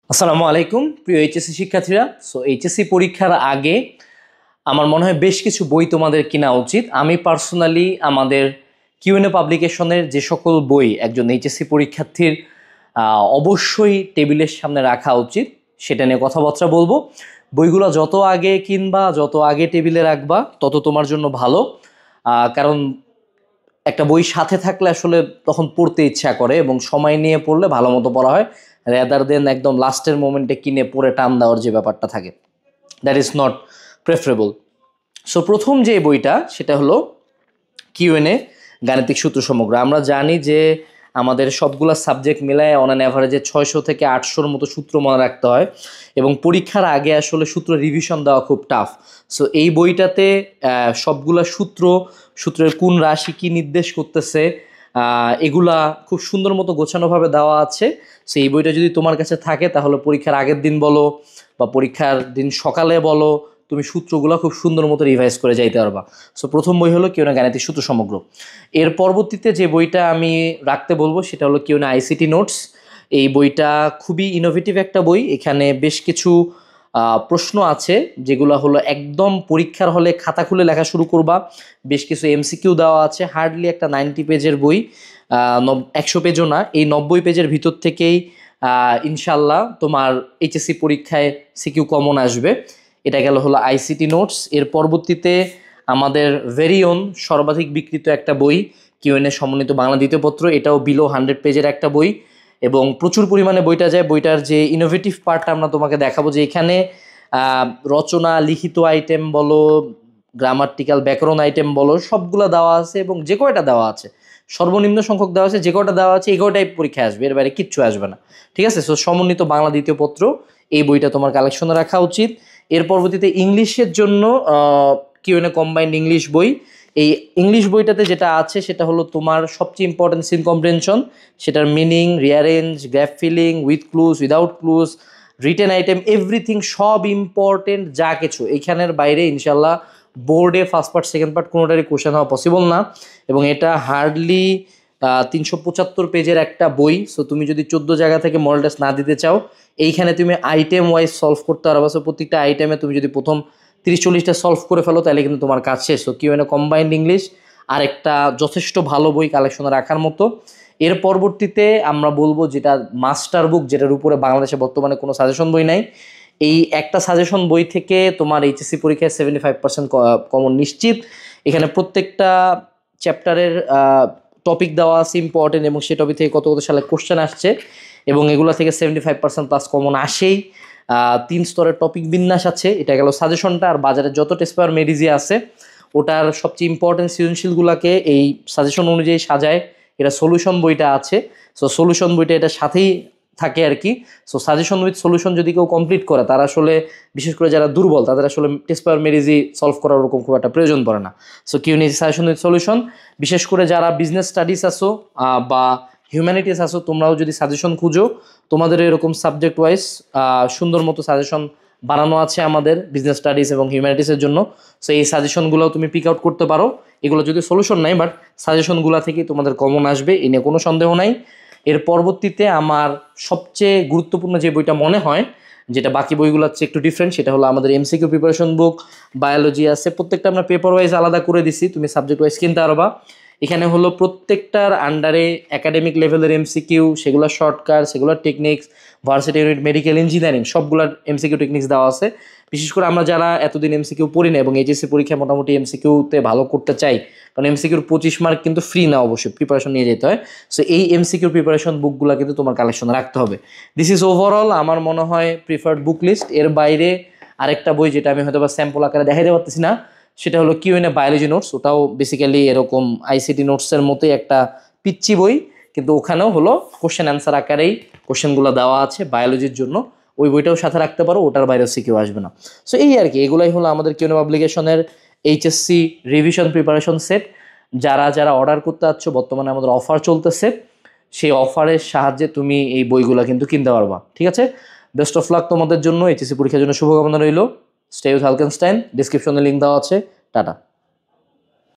আসসালামু আলাইকুম প্রিয় এইচএসসি শিক্ষার্থীরা। সো এইচএসসি পরীক্ষার আগে আমার মনে হয় বেশ কিছু বই তোমাদের কেনা উচিত। আমি পার্সোনালি আমাদের কিউএনএ পাবলিকেশনের যে সকল বই একজন এইচএসসি পরীক্ষার্থীর অবশ্যই টেবিলের সামনে রাখা উচিত সেটা নিয়ে কথাবার্তা বলবো। বইগুলো যত আগে কিনবা, যত আগে টেবিলে রাখবা, তত তোমার জন্য ভালো। কারণ একটা বই সাথে থাকলে আসলে তখন পড়তে ইচ্ছা করে এবং সময় নিয়ে পড়লে ভালো মতো পড়া হয়, রেদার দেন একদম লাস্টের মোমেন্টে কিনে পড়ে টান দেওয়ার যে ব্যাপারটা থাকে, that is not preferable. So প্রথম যে বইটা সেটা হলো কিউএনএ গাণিতিক সূত্র সমগ্র। আমরা জানি যে আমাদের সবগুলো সাবজেক্ট মিলায় অন অ্যান অ্যাভারেজে 600 থেকে 800-র মতো সূত্র মনে রাখতে হয় এবং পরীক্ষার আগে আসলে সূত্র রিভিশন দেওয়া খুব টাফ। সো এই বইটাতে সবগুলা সূত্রের কোন রাশি কী নির্দেশ করতেছে এগুলা খুব সুন্দর মতো গোছানোভাবে দেওয়া আছে। সো এই বইটা যদি তোমার কাছে থাকে তাহলে পরীক্ষার আগের দিন বলো বা পরীক্ষার দিন সকালে বলো, তুমি সূত্রগুলো খুব সুন্দর মতো রিভাইজ করে যাইতে পারবা। সো প্রথম বই হলো কিউএনএ গাণিতিক সূত্র সমগ্র। এর পরবর্তীতে যে বইটা আমি রাখতে বলবো সেটা হলো কিউএনএ আইসিটি নোটস। এই বইটা খুবই ইনোভেটিভ একটা বই। এখানে বেশ কিছু প্রশ্ন আছে যেগুলো হলো একদম পরীক্ষার হলে খাতা খুলে লেখা শুরু করবা। বেশ কিছু এমসিকিউ দেওয়া আছে। হার্ডলি একটা 90 পেজের বই, 100 পেজও না, এই 90 পেজের ভিতর থেকেই ইনশাল্লাহ তোমার এইচএসসি পরীক্ষায় সিকিউ কমন আসবে। এটা গেল হলো আইসিটি নোটস। এর পরবর্তীতে আমাদের ভেরি ওন সর্বাধিক বিক্রিত একটা বই কিউএনএ সমন্বিত বাংলা দ্বিতীয় পত্র। এটাও বিলো 100 পেজের একটা বই এবং প্রচুর পরিমাণে বইটা যায়। বইটার যে ইনোভেটিভ পার্টটা আমরা তোমাকে দেখাবো, যে এখানে রচনা, লিখিত আইটেম বলো, গ্রামাটিক্যাল ব্যাকরণ আইটেম বলো, সবগুলো দেওয়া আছে এবং যে কয়টা দেওয়া আছে সর্বনিম্ন সংখ্যক দেওয়া আছে, যে কয়টা দেওয়া আছে এই কয়টাই পরীক্ষায় আসবে, এর বাইরে কিচ্ছু আসবে না। ঠিক আছে? সো সমন্বিত বাংলা দ্বিতীয় পত্র এই বইটা তোমার কালেকশনে রাখা উচিত। এর পরবর্তীতে ইংলিশের জন্য কিউএনএ কম্বাইন্ড ইংলিশ বই। এই ইংলিশ বইটাতে যেটা আছে সেটা হলো তোমার সবচেয়ে ইম্পর্টেন্ট সিন কম্প্রিহেনশন, সেটার meaning, rearrange, gap filling, with clues, without clues, written item, everything, সব ইম্পর্টেন্ট যা কিছু এইখানের বাইরে ইনশাল্লাহ বোর্ডে ফার্স্ট পার্ট সেকেন্ড পার্ট কোনোটারই কোশ্চেন হওয়া পসিবল না। এবং এটা হার্ডলি 375 পেজের একটা বই। সো তুমি যদি 14 জায়গা থেকে মডেল টেস্ট না দিতে চাও, এইখানে তুমি আইটেম ওয়াইজ সলভ করতে পারবা। সো প্রত্যেকটা আইটেমে তুমি যদি প্রথম 30-40টা সলভ করে ফেলো তাহলে কিন্তু তোমার কাজ শেষ। সো কিউএনএ কম্বাইন্ড ইংলিশ আর একটা যথেষ্ট ভালো বই কালেকশনে রাখার মতো। এর পরবর্তীতে আমরা বলবো যেটা মাস্টার বুক, যেটার উপরে বাংলাদেশে বর্তমানে কোনো সাজেশন বই নাই। এই একটা সাজেশন বই থেকে তোমার এইচএসসি পরীক্ষায় 75% কমন নিশ্চিত। এখানে প্রত্যেকটা চ্যাপ্টারের টপিক দেওয়া আছে ইম্পর্টেন্ট এবং সে টপিক থেকে কত কত সালে কোশ্চেন আসছে এবং এগুলো থেকে 75% প্লাস কমন আসেই। 3 স্তরের টপিক বিন্যাস আছে। এটা গেল সাজেশনটা। আর বাজারে যত টেস্ট পেপার মেডিজি আছে ওটার সবচেয়ে ইম্পর্টেন্ট সৃজনশীলগুলোকে এই সাজেশন অনুযায়ী সাজায়। এটা সলিউশন বইটা আছে। সো সলিউশন বইটা এটার সাথেই থাকে আর কি। সো সাজেশন উইথ সলিউশন যদি কেউ কমপ্লিট করে, তারা আসলে বিশেষ করে যারা দুর্বল তাদের আসলে টেস্ট পেপার মেডিজি সলভ করার ওরকম খুব একটা প্রয়োজন পড়ে না। So Q and A suggestion with solution, বিশেষ করে যারা বিজনেস স্টাডিজ আসো বা হিউম্যানিটিস আসো, তোমরাও যদি সাজেশন খুঁজো, তোমাদের এরকম সাবজেক্ট ওয়াইজ সুন্দর মতো সাজেশন বানানো আছে আমাদের বিজনেস স্টাডিজ এবং হিউম্যানিটিসের জন্য। সো এই সাজেশনগুলো তুমি পিক আউট করতে পারো। এগুলো যদি সলিউশন নাই, বাট সাজেশনগুলো থেকেই তোমাদের কমন আসবে, এ নিয়ে কোনো সন্দেহ নাই। এর পরবর্তীতে আমার সবচেয়ে গুরুত্বপূর্ণ যে বইটা মনে হয়, যেটা বাকি বইগুলোর চেয়ে একটু ডিফারেন্ট, সেটা হলো আমাদের এমসিকিউ প্রিপারেশন বুক। বায়োলজি আছে, প্রত্যেকটা আমরা পেপার ওয়াইজ আলাদা করে দিছি, তুমি সাবজেক্ট ওয়াইজ কিনতে পারবা। এখানে হলো প্রত্যেকটার আন্ডারে একাডেমিক লেভেলের এমসিকিউ, সেগুলো শর্টকাট, সেগুলোর techniques, varsity unit, medical engineering, সবগুলোর এমসিকিউ টেকনিক্স দেওয়া আছে। বিশেষ করে আমরা যারা এতদিন এমসিকিউ পড়ি না এবং এইচএসসি পরীক্ষায় মোটামুটি এমসিকিউতে ভালো করতে চাই, কারণ এমসিকিউর 25 মার্ক কিন্তু ফ্রি না, অবশ্যই প্রিপারেশন নিয়ে যেতে হয়। সো এই এমসিকিউর প্রিপারেশন বুকগুলো কিন্তু তোমার কালেকশনে রাখতে হবে। দিস ইজ ওভারঅল আমার মনে হয় প্রিফার্ড বুক লিস্ট। এর বাইরে আরেকটা বই যেটা আমি হয়তো বা স্যাম্পল আকারে দেখাইতে পারতেছি না, সেটা হলো কিউএনএ বায়োলজি নোটস। ওটাও বেসিক্যালি এরকম আইসিটি নোটসের মতোই একটা পিচ্চি বই, কিন্তু ওখানেও হলো কোশ্চেন অ্যান্সার আকারেই কোশ্চেনগুলো দেওয়া আছে বায়োলজির জন্য। ওই বইটাও সাথে রাখতে পারো, ওটার বাইরেও সিকিউ আসবে না। সো এই আর কি, এগুলাই হলো আমাদের কিউএনএ পাবলিকেশনের এইচএসসি রিভিশন প্রিপারেশন সেট। যারা যারা অর্ডার করতে চাচ্ছ, বর্তমানে আমাদের অফার চলতেছে, সেই অফারের সাহায্যে তুমি এই বইগুলো কিন্তু কিনতে পারবা। ঠিক আছে? বেস্ট অফ লাক তোমাদের জন্য। এইচএসসি পরীক্ষার জন্য শুভকামনা রইল। Stay with Halkenstein. ডিসক্রিপশনে লিঙ্ক দেওয়া আছে। টাটা।